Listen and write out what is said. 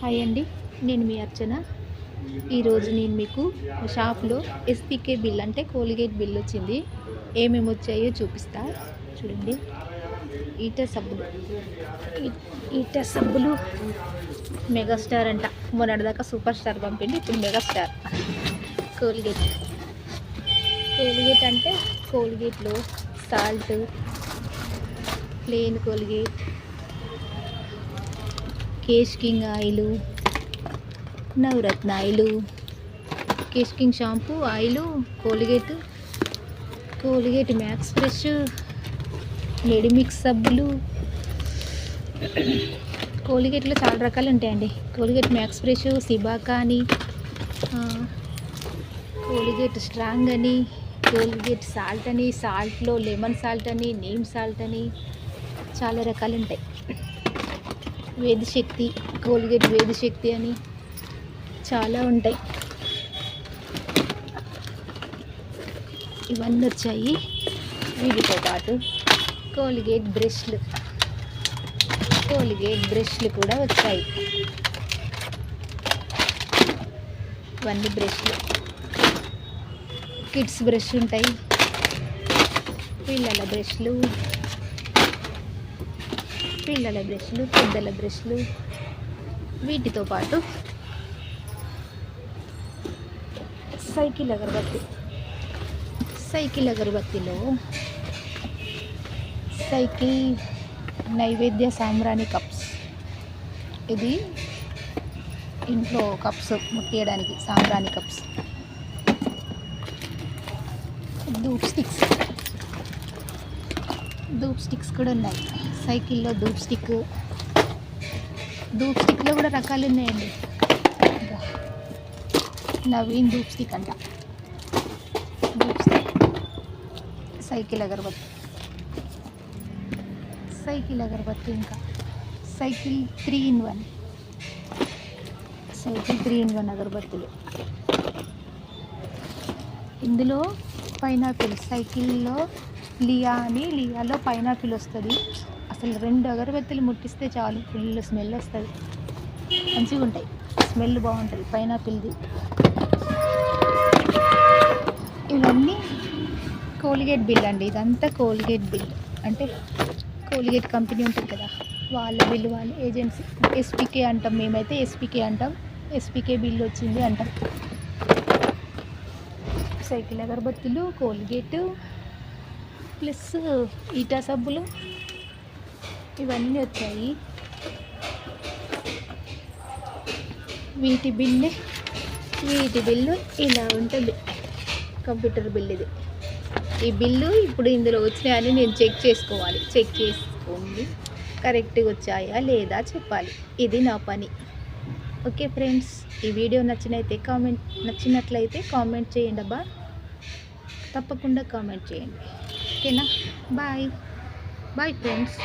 Hi అండి, నేను మీ అర్చన. ఈరోజు నేను మీకు షాప్లో ఎస్పీకే బిల్ అంటే కోల్గేట్ బిల్ వచ్చింది. ఏమేమి వచ్చాయో చూపిస్తా. చూడండి, ఈట సబ్బులు మెగాస్టార్ అంట. మొన్నటిదాకా సూపర్ స్టార్ పంపిండి, ఇప్పుడు మెగాస్టార్. కోల్గేట్ అంటే కోల్గేట్లో salt, plain Colgate, Kesh King oil, Navaratna oil, Kesh King shampoo oil, Colgate max fresh, Medimix సబ్బులు. కోల్గేట్లో చాలా రకాలు ఉంటాయండి. కోల్గేట్ మ్యాక్స్ ఫ్రెష్, సిబాకా అని, కోల్గేట్ స్ట్రాంగ్ అని, కోల్గేట్ సాల్ట్ అని, సాల్ట్లో లెమన్ సాల్ట్ అని, నీమ్ సాల్ట్ అని, చాలా రకాలు ఉంటాయి. వేదిశక్తి, కోల్గేట్ వేదిశక్తి అని చాలా ఉంటాయి. ఇవన్నీ వచ్చాయి. వీటితో పాటు కోల్గేట్ బ్రష్లు కూడా వచ్చాయి. ఇవన్నీ బ్రష్లు. కిడ్స్ బ్రష్ ఉంటాయి, పిల్లల బ్రష్లు, పెద్దల బ్రష్లు. వీటితో పాటు సైకిల్ అగరబత్తిలో సైకిల్ నైవేద్య సాంబ్రాణి కప్స్. ఇది ఇంట్లో కప్స్ ముట్టేయడానికి సాంబ్రాణి కప్స్. ధూప్ స్టిక్స్ కూడా ఉన్నాయి. సైకిల్లో ధూప్ స్టిక్లో కూడా రకాలు ఉన్నాయండి. నవీన్ ధూప్ స్టిక్ అంట. సైకిల్ అగరబత్తి, ఇంకా సైకిల్ 3 in 1 అగరబత్తులు. ఇందులో పైనాపిల్, సైకిల్లో లియాలో పైనాపిల్ వస్తుంది. అసలు 2 అగరబత్తులు ముట్టిస్తే చాలు, ఫుల్ స్మెల్ వస్తుంది. మంచిగా ఉంటాయి, స్మెల్ బాగుంటుంది పైనాపిల్ది. ఇవన్నీ కోల్గేట్ బిల్ అండి. ఇదంతా కోల్గేట్ బిల్ అంటే కోల్గేట్ కంపెనీ ఉంటుంది కదా, వాళ్ళ బిల్లు, వాళ్ళ ఏజెన్సీ. ఎస్పీకే అంటాం, మేమైతే ఎస్పీకే అంటాం. ఎస్పీకే బిల్ వచ్చింది అంటాం. సైకిల్ అగరబత్తులు, కోల్గేట్ ప్లస్ ఈటా సబ్బులు, ఇవన్నీ వచ్చాయి. వీటి బిల్లు ఇలా ఉంటుంది. కంప్యూటర్ బిల్ ఇది. ఈ బిల్లు ఇప్పుడు ఇందులో వచ్చినాయని నేను చెక్ చేసుకోండి, కరెక్ట్గా వచ్చాయా లేదా చెప్పాలి. ఇది నా పని. ఓకే ఫ్రెండ్స్, ఈ వీడియో నచ్చినట్లయితే కామెంట్ చేయండి అబ్బా, తప్పకుండా కామెంట్ చేయండి. ఓకేనా? Bye friends.